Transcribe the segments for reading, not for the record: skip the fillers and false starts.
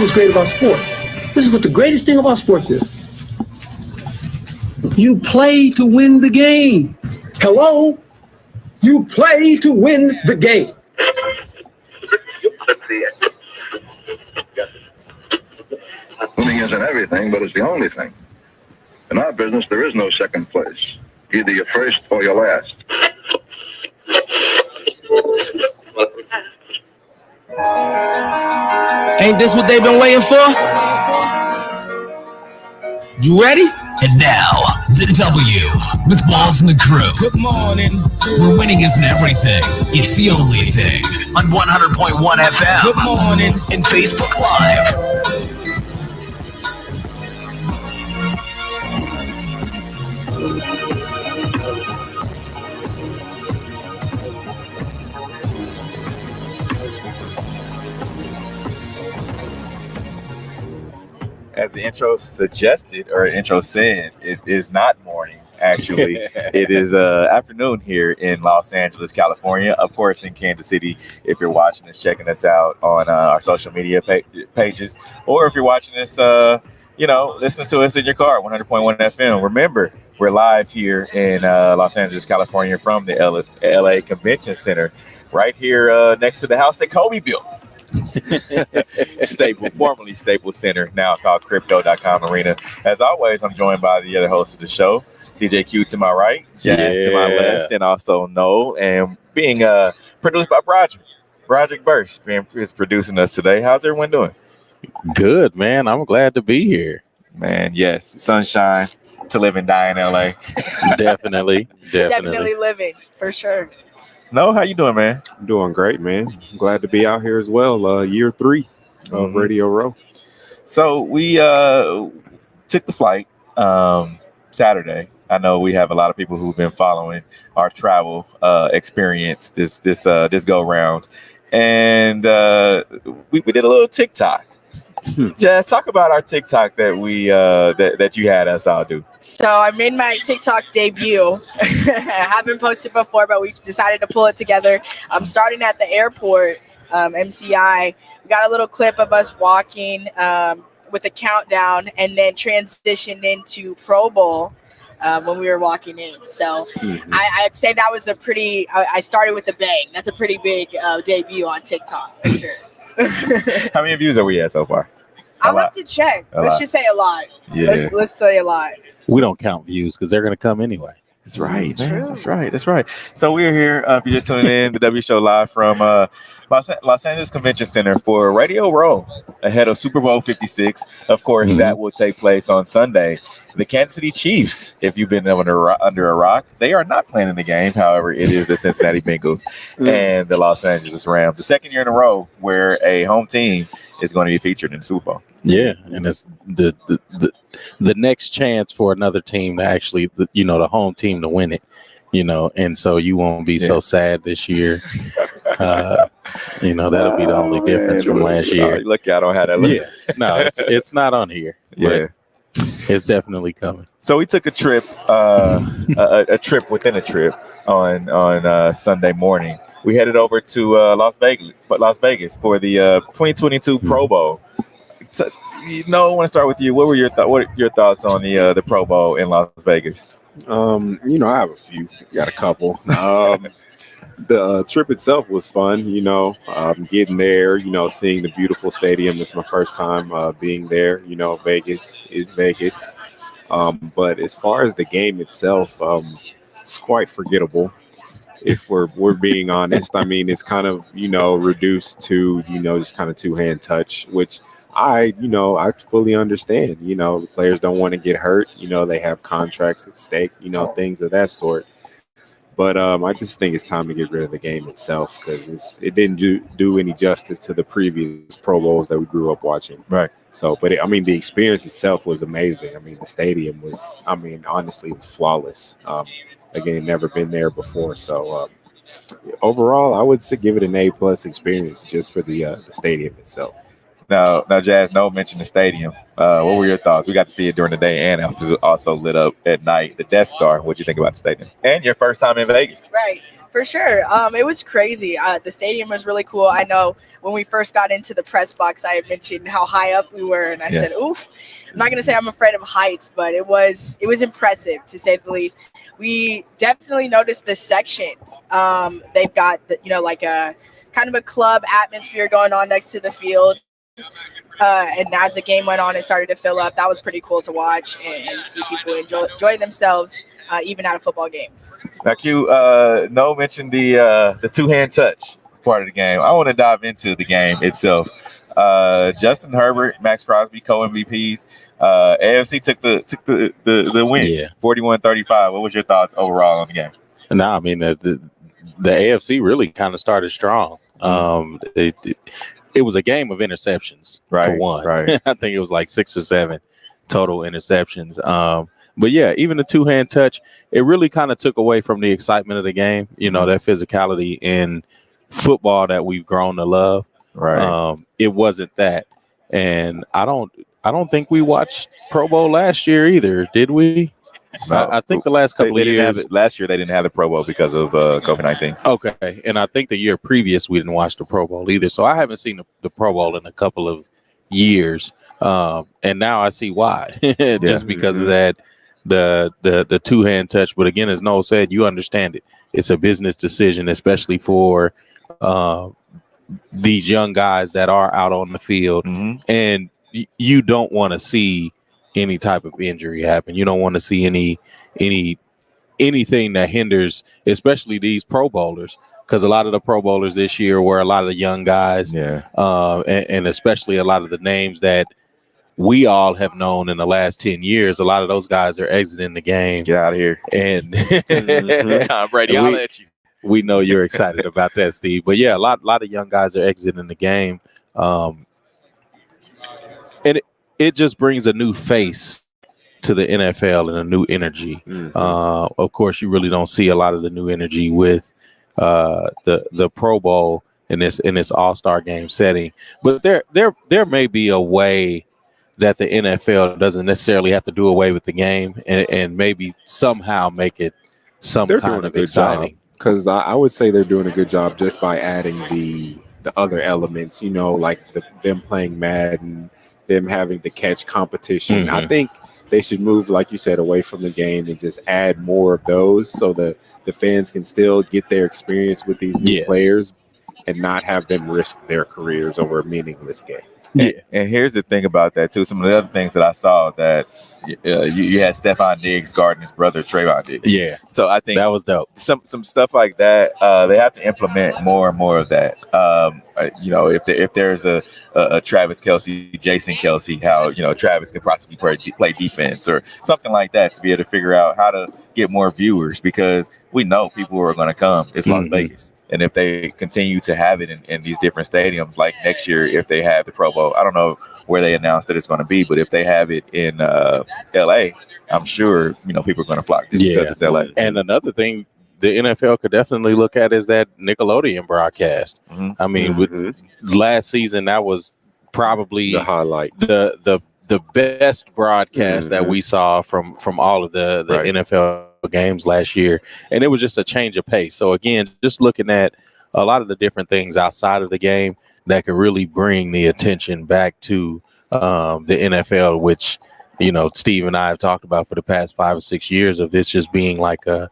is what's great about sports. This is what the greatest thing about sports is. You play to win the game. Hello? You play to win the game. Winning isn't everything, but it's the only thing. In our business, there is no second place. Either you're first or you're last. Ain't this what they've been waiting for? You ready? And now, the W with Walls and the crew. Good morning. Where winning isn't everything, it's the only thing. On 100.1 FM. Good morning. And Facebook Live. As the intro suggested, or intro said, it is not morning. Actually, it is afternoon here in Los Angeles, California. Of course, in Kansas City, if you're watching us, checking us out on our social media pages, or if you're watching us, listen to us in your car, 100.1 FM. Remember, we're live here in Los Angeles, California, from the LA Convention Center, right here next to the house that Kobe built. Formerly Staples Center, now called Crypto.com Arena. As always, I'm joined by the other host of the show, DJ Q to my right, Jazz to my left, and also Noel, and being produced by Broderick Burst is producing us today. How's everyone doing? Good, man. I'm glad to be here. Man, yes, sunshine to live and die in LA. Definitely living for sure. No, how you doing, man? I'm doing great, man. I'm glad to be out here as well. Year 3 of Radio Row. So we took the flight Saturday. I know we have a lot of people who've been following our travel experience this go round, and we did a little TikTok. Jazz, talk about our TikTok that we that you had us all do. So I made my TikTok debut. I haven't posted before, but we decided to pull it together. I'm starting at the airport, MCI. We got a little clip of us walking with a countdown, and then transitioned into Pro Bowl when we were walking in. So I'd say that was I started with a bang. That's a pretty big debut on TikTok for sure. How many views are we at so far? I'll have to check. Let's just say a lot. Yeah. Let's say a lot. We don't count views because they're going to come anyway. That's right, man. That's right. So we're here. If you're just tuning in, the W Show live from Los Angeles Convention Center for Radio Row ahead of Super Bowl 56. Of course, that will take place on Sunday. The Kansas City Chiefs, if you've been under a rock, they are not playing in the game. However, it is the Cincinnati Bengals and the Los Angeles Rams. The second year in a row where a home team is going to be featured in the Super Bowl. Yeah, and it's the next chance for another team to actually, the home team to win it, and so you won't be so sad this year. That'll be the only difference from last year. Look, I don't have that. Look. Yeah, no, it's not on here. Yeah. It's definitely coming. So we took a trip, a trip within a trip on Sunday morning. We headed over to Las Vegas for the 2022 Pro Bowl. I want to start with you. What were your thoughts on the Pro Bowl in Las Vegas? I have a few. Got a couple. The trip itself was fun. Getting there. Seeing the beautiful stadium. This is my first time being there. Vegas is Vegas. But as far as the game itself, it's quite forgettable. If we're being honest, I mean, it's kind of, reduced to, just kind of two-hand touch, which I fully understand. The players don't want to get hurt. They have contracts at stake, things of that sort. But I just think it's time to get rid of the game itself because it didn't do any justice to the previous Pro Bowls that we grew up watching. Right. So, but the experience itself was amazing. The stadium was, honestly, it was flawless. Again, never been there before. So overall, I would say give it an A+ experience just for the stadium itself. Now, Jazz, no mentioned the stadium. What were your thoughts? We got to see it during the day and also lit up at night. The Death Star. What do you think about the stadium? And your first time in Vegas? Right. For sure. It was crazy. The stadium was really cool. I know when we first got into the press box, I had mentioned how high up we were, and I said, "Oof." I'm not going to say I'm afraid of heights, but it was impressive to say the least. We definitely noticed the sections. They've got like a kind of a club atmosphere going on next to the field. And as the game went on, it started to fill up. That was pretty cool to watch and see people enjoy themselves, even at a football game. Now, Q, Noah mentioned the two-hand touch part of the game. I want to dive into the game itself. Justin Herbert, Max Crosby, co-MVPs. AFC took the win, 41-35. What was your thoughts overall on the game? No, I mean the AFC really kind of started strong. It was a game of interceptions for one. Right. I think it was like 6 or 7 total interceptions. But yeah, even the two-hand touch, it really kind of took away from the excitement of the game. You know, that physicality in football that we've grown to love. Right. It wasn't that. And I don't think we watched Pro Bowl last year either, did we? No. I think the last couple of years. Last year they didn't have the Pro Bowl because of COVID-19. Okay, and I think the year previous we didn't watch the Pro Bowl either. So I haven't seen the Pro Bowl in a couple of years, and now I see why. Just because of that, the two-hand touch. But again, as Noel said, you understand it. It's a business decision, especially for these young guys that are out on the field, and you don't want to see any type of injury happen. You don't want to see anything that hinders, especially these Pro Bowlers, because a lot of the Pro Bowlers this year were a lot of the young guys, and especially a lot of the names that we all have known in the last 10 years. A lot of those guys are exiting the game. Get out of here. And Tom Brady, I'll let you. We know you're excited about that, Steve. But yeah, a lot of young guys are exiting the game. And it just brings a new face to the NFL and a new energy. Of course, you really don't see a lot of the new energy with the Pro Bowl in this All-Star game setting. But there may be a way that the NFL doesn't necessarily have to do away with the game and maybe somehow make it kind of exciting. Because I would say they're doing a good job just by adding the other elements, like them playing Madden, them having the catch competition. I think they should move, like you said, away from the game and just add more of those so the fans can still get their experience with these new players and not have them risk their careers over a meaningless game. Yeah. And here's the thing about that, too. Some of the other things that I saw that you had Stephon Diggs guarding his brother, Trayvon Diggs. Yeah. So I think that was dope. Some stuff like that, they have to implement more and more of that. If there's a Travis Kelce, Jason Kelce, how, Travis could possibly play defense or something like that to be able to figure out how to get more viewers, because we know people are going to come. It's Las Vegas. And if they continue to have it in these different stadiums, like next year, if they have the Pro Bowl, I don't know where they announced that it's going to be, but if they have it in LA, I'm sure, people are going to flock just because it's LA. And another thing the NFL could definitely look at is that Nickelodeon broadcast. I mean, with last season, that was probably the highlight, the best broadcast that we saw from all of the NFL games last year, and it was just a change of pace. So again, just looking at a lot of the different things outside of the game that could really bring the attention back to the NFL, which Steve and I have talked about for the past 5 or 6 years of this just being like a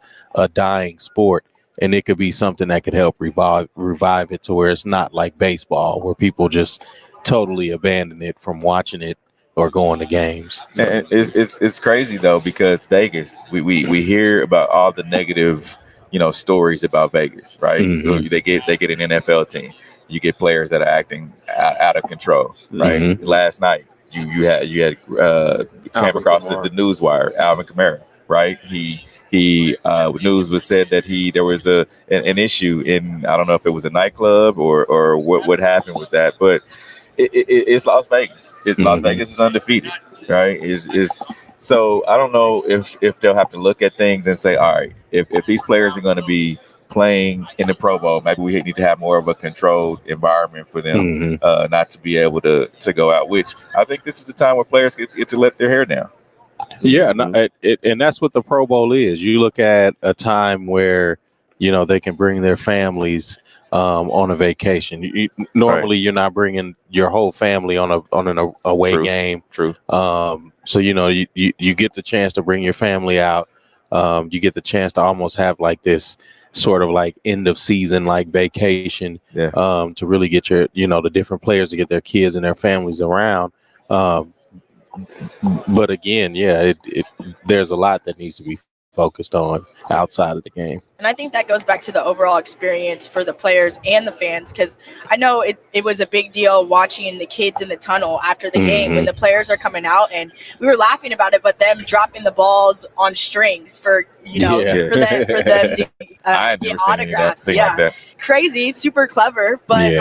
dying sport, and it could be something that could help revive it to where it's not like baseball where people just totally abandon it from watching it or going to games. And it's crazy though, because Vegas, we hear about all the negative, stories about Vegas, right? They get an NFL team. You get players that are acting out of control, right? Last night, you had came across the news wire, Alvin Kamara, right? He news was said that there was an issue in, I don't know if it was a nightclub or what happened with that, but it's Las Vegas. Las Vegas is undefeated, right? So I don't know if they'll have to look at things and say, all right, if these players are going to be playing in the Pro Bowl, maybe we need to have more of a controlled environment for them, not to be able to go out. Which I think this is the time where players get to let their hair down. Yeah, and that's what the Pro Bowl is. You look at a time where they can bring their families on a vacation. Normally, you're not bringing your whole family on an away True. game. True. So you get the chance to bring your family out. You get the chance to almost have like this sort of like end of season like vacation. Yeah. To really get your the different players to get their kids and their families around. But again, there's a lot that needs to be focused on outside of the game. And I think that goes back to the overall experience for the players and the fans, because I know it was a big deal watching the kids in the tunnel after the game when the players are coming out, and we were laughing about it, but them dropping the balls on strings for for them to I had get never seen autographs. anything like that. Crazy, super clever, but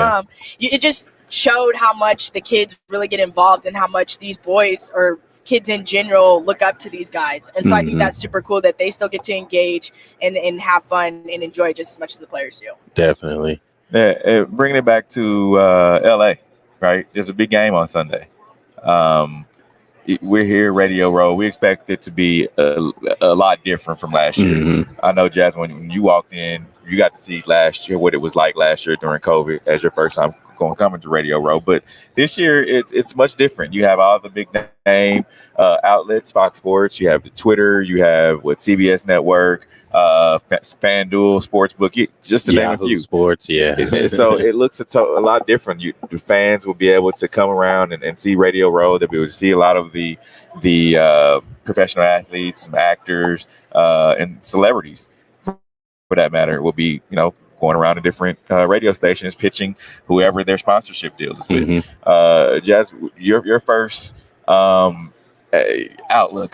it just showed how much the kids really get involved and how much these boys or kids in general look up to these guys. And so I think that's super cool that they still get to engage and have fun and enjoy just as much as the players do. Definitely. Yeah, bringing it back to LA, right? There's a big game on Sunday. We're here, Radio Row. We expect it to be a lot different from last year. I know, Jasmine, when you walked in, you got to see last year what it was like last year during COVID as your first time coming to Radio Row. But this year, it's much different. You have all the big name outlets, Fox Sports. You have the Twitter. You have CBS Network, FanDuel, Sportsbook, just to name a few. Sports, So it looks a lot different. The fans will be able to come around and see Radio Row. They'll be able to see a lot of the professional athletes, some actors, and celebrities, for that matter, will be going around to different radio stations pitching whoever their sponsorship deal is with. Jazz, your first outlook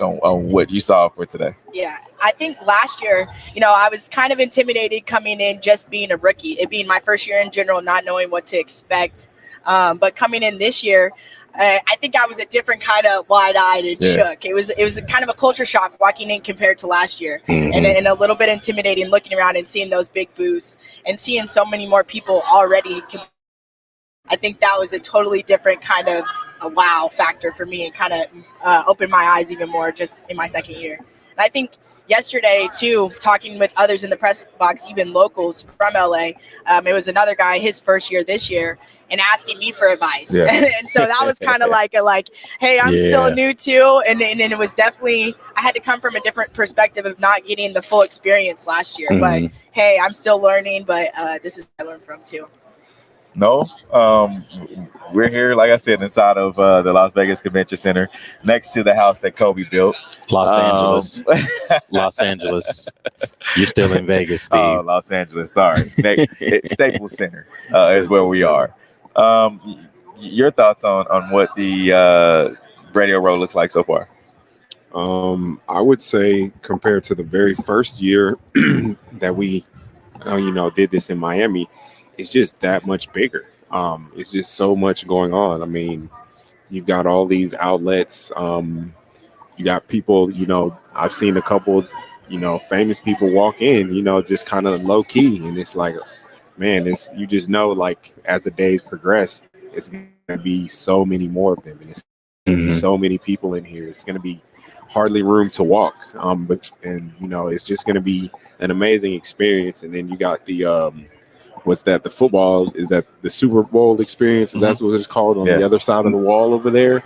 on what you saw for today. Yeah, I think last year, I was kind of intimidated coming in just being a rookie, it being my first year in general, not knowing what to expect. But coming in this year, I think I was a different kind of wide-eyed and shook. It was kind of a culture shock walking in compared to last year, and a little bit intimidating looking around and seeing those big booths and seeing so many more people already. I think that was a totally different kind of a wow factor for me and kind of opened my eyes even more just in my second year. And I think yesterday, too, talking with others in the press box, even locals from LA, it was another guy, his first year this year, and asking me for advice. And so that was kind of like, hey, I'm still new too. And it was definitely, I had to come from a different perspective of not getting the full experience last year. But hey, I'm still learning, but this is what I learned from too. No, we're here, like I said, inside of the Las Vegas Convention Center, next to the house that Kobe built. Los Angeles. You're still in Vegas, Steve. Oh, Los Angeles. Sorry. Staples Center is where we are. Your thoughts on what the Radio Row looks like so far? I would say compared to the very first year that we, did this in Miami, it's just that much bigger. It's just so much going on. I mean, you've got all these outlets. You got people, I've seen a couple, famous people walk in, just kind of low key. And it's like, man, you just know, like, as the days progress, it's going to be so many more of them. And it's going to be so many people in here. It's going to be hardly room to walk. It's just going to be an amazing experience. And then you got the, the football, is that the Super Bowl experience? That's what it's called on the other side of the wall over there.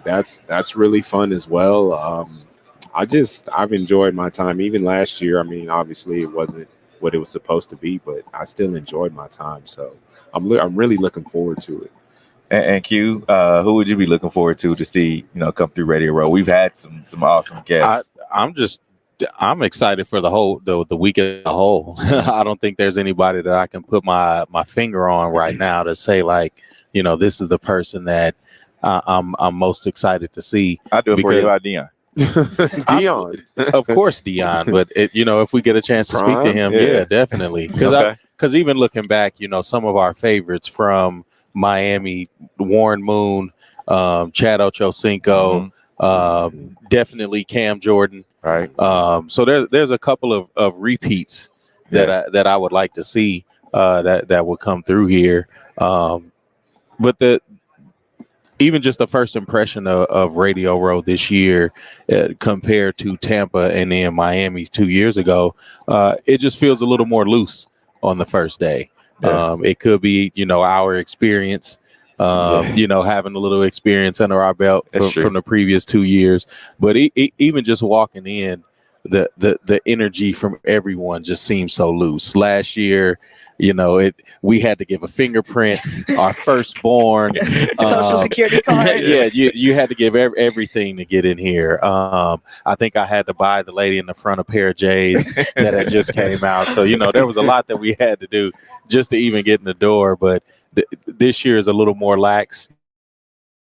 That's really fun as well. I've enjoyed my time. Even last year, I mean, obviously it wasn't what it was supposed to be, but I still enjoyed my time. So I'm really looking forward to it. And Q, who would you be looking forward to see, come through Radio Row? We've had some awesome guests. I'm excited for the week as a whole. I don't think there's anybody that I can put my finger on right now to say, like, this is the person that I'm most excited to see. I do it for you, Deion. Deion, of course, Deion. But if we get a chance to speak to him, definitely. Because even looking back, some of our favorites from Miami, Warren Moon, Chad Ochocinco, definitely Cam Jordan. Right. So there's a couple of repeats that I would like to see that will come through here. But even just the first impression of Radio Row this year compared to Tampa and then Miami 2 years ago, it just feels a little more loose on the first day. Yeah. It could be, our experience, having a little experience under our belt from the previous 2 years. But even just walking in, the energy from everyone just seems so loose. Last year, we had to give a fingerprint, our firstborn, Social security card. Yeah, you had to give everything to get in here. I think I had to buy the lady in the front a pair of J's that had just came out. So, there was a lot that we had to do just to even get in the door. But this year is a little more lax.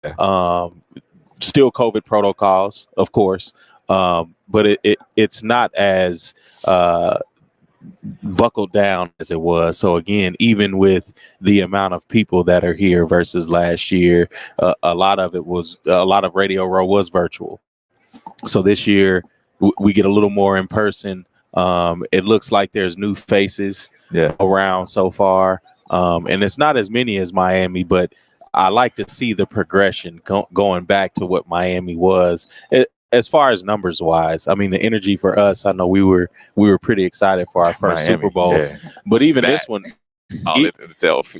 Still COVID protocols, of course. But it's not as buckled down as it was. So again, even with the amount of people that are here versus last year, a lot of Radio Row was virtual. So this year we get a little more in person. It looks like there's new faces around so far. And it's not as many as Miami, but I like to see the progression going back to what Miami was. As far as numbers wise, I mean, the energy for us, I know we were pretty excited for our first Miami, Super Bowl, but even this one, all it itself.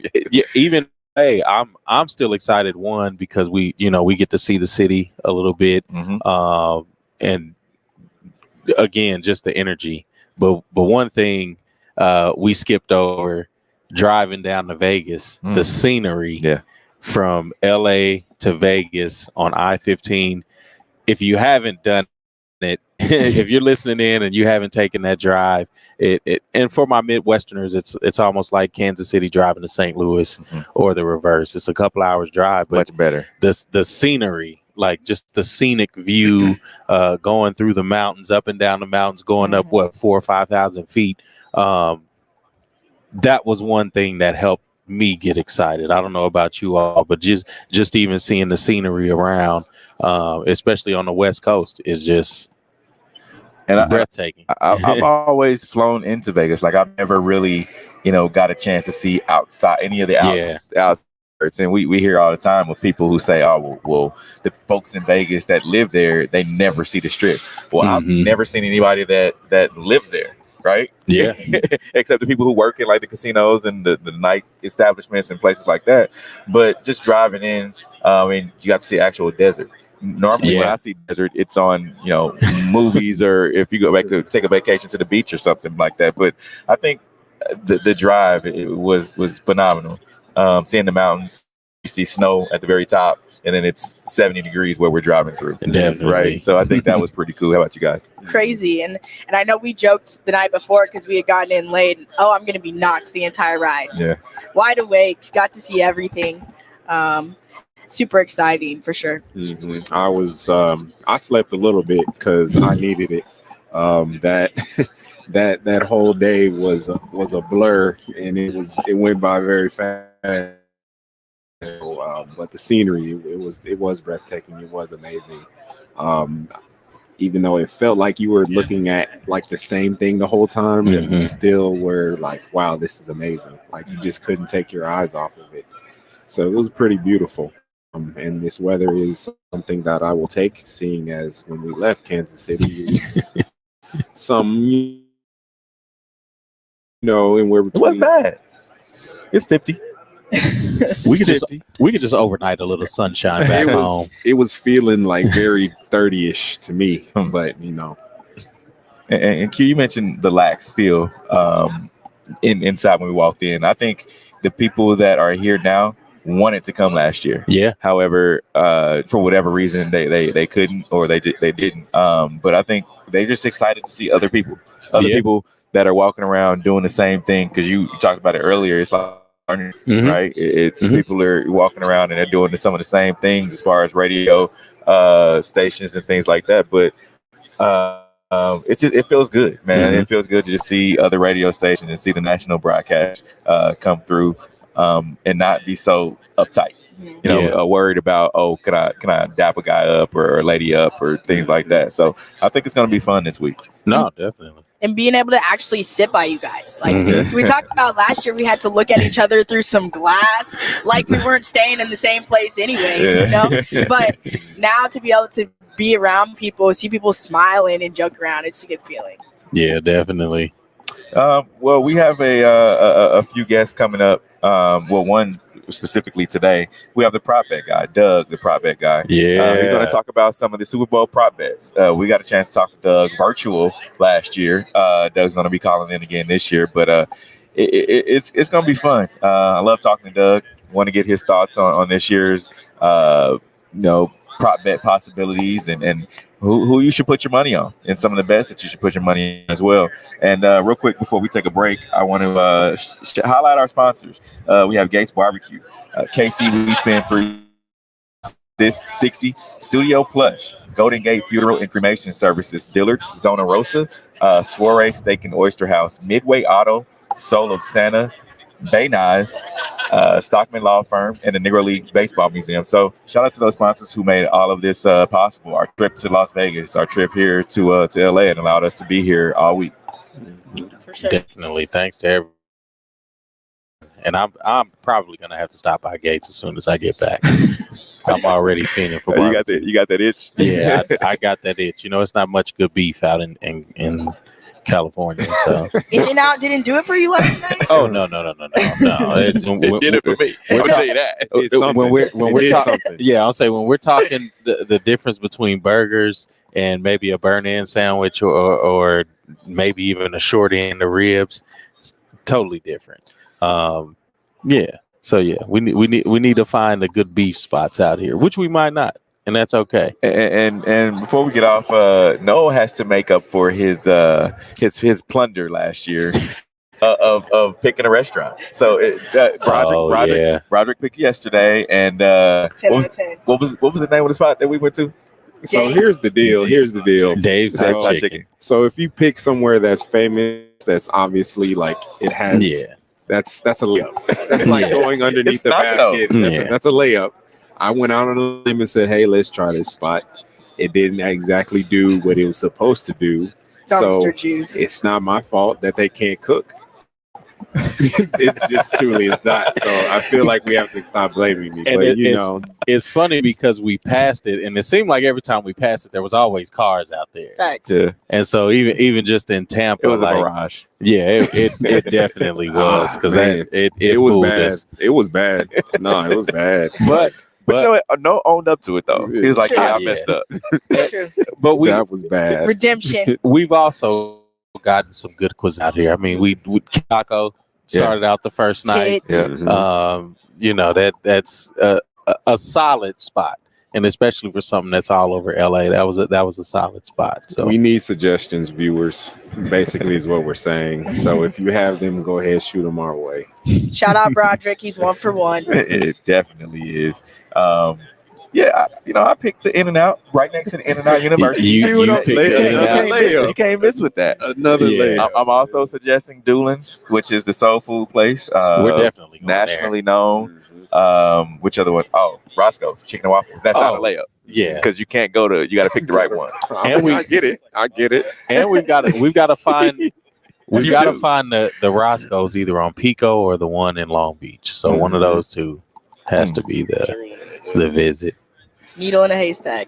even I'm still excited. One, because we get to see the city a little bit, and again, just the energy. But one thing we skipped over driving down to Vegas, the scenery from LA to Vegas on I-15. If you haven't done it, if you're listening in and you haven't taken that drive, and for my Midwesterners, it's almost like Kansas City driving to St. Louis or the reverse. It's a couple hours drive, but much better. The scenery, like just the scenic view, going through the mountains, up and down the mountains, going up 4,000 or 5,000 feet. That was one thing that helped me get excited. I don't know about you all, but just even seeing the scenery around. Especially on the West Coast, is just breathtaking. I've always flown into Vegas. Like I've never really, got a chance to see outside any of the outskirts. And we hear all the time with people who say, "Oh, well, the folks in Vegas that live there, they never see the Strip." Well, I've never seen anybody that lives there. Right? Yeah. Except the people who work in like the casinos and the night establishments and places like that. But just driving in, and you got to see actual desert. Normally when I see desert, it's on, movies, or if you go back to take a vacation to the beach or something like that. But I think the drive, it was phenomenal. Seeing the mountains, you see snow at the very top, and then it's 70 degrees where we're driving through. Definitely. Right. So I think that was pretty cool. How about you guys? Crazy. And I know we joked the night before because we had gotten in late. I'm going to be knocked the entire ride. Yeah. Wide awake. Got to see everything. Super exciting for sure. I was I slept a little bit because I needed it. That whole day was a blur, and it went by very fast. But the scenery, it was breathtaking. It was amazing. Even though it felt like you were looking at like the same thing the whole time, you still were like, wow, this is amazing. Like you just couldn't take your eyes off of it. So it was pretty beautiful. And this weather is something that I will take, seeing as when we left Kansas City, it was and we're between. It wasn't bad. It's 50. We could just overnight a little sunshine back home. It was feeling like very 30-ish to me, but And Q, you mentioned the lax feel inside when we walked in. I think the people that are here now wanted to come last year. Yeah. However, for whatever reason, they couldn't, or they didn't. But I think they're just excited to see other people people that are walking around doing the same thing. Because you talked about it earlier. It's like, right? It's people are walking around and they're doing some of the same things as far as radio stations and things like that. But it feels good, man. It feels good to just see other radio stations and see the national broadcast come through. And not be so uptight. You know, worried about, oh, can I dap a guy up or a lady up or things like that. So I think it's going to be fun this week. No, definitely. And being able to actually sit by you guys. Like Mhm. we talked about last year, we had to look at each other through some glass, like we weren't staying in the same place anyways, you know? But now to be able to be around people, see people smiling and joke around, it's a good feeling. Yeah, definitely. Well, we have a few guests coming up. Well, one specifically today. We have the prop bet guy, Doug, the prop bet guy. Yeah. He's going to talk about some of the Super Bowl prop bets. We got a chance to talk to Doug virtual last year. Doug's going to be calling in again this year, but it's going to be fun. I love talking to Doug. Want to get his thoughts on this year's, prop bet possibilities and who you should put your money on and some of the bets that you should put your money on as well. And real quick, before we take a break, I want to highlight our sponsors. We have Gates Barbecue, KC, we spend $360, Studio Plush, Golden Gate Funeral and Cremation Services, Dillard's, Zona Rosa, Soiree Steak and Oyster House, Midway Auto, Soul of Santa, Bay Nice, Stockman Law Firm, and the Negro Leagues Baseball Museum. So shout out to those sponsors who made all of this possible. Our trip to Las Vegas, our trip here to LA, and allowed us to be here all week. For sure. Definitely. Thanks to everyone. And I'm probably gonna have to stop by Gates as soon as I get back. I'm already feeling for barbecue. You got that itch? Yeah, I got that itch. You know, it's not much good beef out in California. So In-N-Out didn't do it for you last night? oh no. It did it for me. I'll tell you that. When we're talking, something. yeah, I'll say when we're talking the difference between burgers and maybe a burn-in sandwich or maybe even a short end of ribs, it's totally different. Yeah. So yeah, we need to find the good beef spots out here, which we might not, and that's okay. And before we get off, Noah has to make up for his plunder last year of picking a restaurant. So Roderick picked yesterday, and 10 out of 10. what was the name of the spot that we went to? So here's the deal. Dave's So- Hot Chicken. So if you pick somewhere that's famous, that's obviously like it has. Yeah. That's a layup. That's like going underneath It's the not, though. basket. That's a layup. I went out on a limb and said, "Hey, let's try this spot." It didn't exactly do what it was supposed to do. Dumpster So juice. it's not my fault that they can't cook. It's just truly it's not. So I feel like we have to stop blaming me. And But it's funny because we passed it, and it seemed like every time we passed it, there was always cars out there. Facts. Yeah, And so even just in Tampa, it was like, a mirage. yeah, it definitely was because man. it was fooled bad. us. It was bad. No, it was bad. But But you know what? No owned up to it though. He was like, Sure. "Yeah, I Yeah. messed up." True. but That was bad. Redemption. we've also gotten some good quiz out here. I mean, we Kako started out the first night. Hit. Yeah. Mhm. That's a solid spot, and especially for something that's all over LA, that was a solid spot. So We need suggestions, viewers. Basically, is what we're saying. So if you have them, go ahead, shoot them our way. Shout out Broderick. He's 1 for 1. It definitely is. I picked the In-N-Out right next to the In-N-Out University. You See what I'm- picked the you In-N-Out. can't miss it. You can't miss with that. Another Yeah. layup. I'm also suggesting Doolin's, which is the soul food place. we're definitely going nationally known. Mhm. Which other one? Oh, Roscoe's Chicken and Waffles. That's not a layup there. Yeah, because you can't go to. You got to pick the right one. And we- I get it. and we've got to find You do. the Roscoe's either on Pico or the one in Long Beach. So one of those two has to be the visit. Needle in a haystack.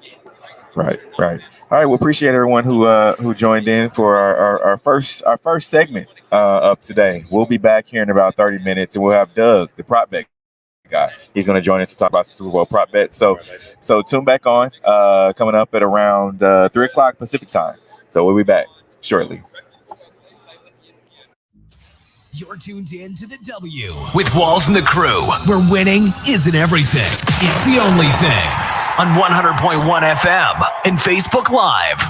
Right. All right. Well, appreciate everyone who joined in for our first segment of today. We'll be back here in about 30 minutes, and we'll have Doug, the prop bet guy. He's going to join us to talk about Super Bowl prop bets. So tune back on. Coming up at around 3:00 Pacific time. So we'll be back shortly. You're tuned in to the W with Walls and the Crew, where winning isn't everything. It's the only thing. On 100.1 FM and Facebook Live.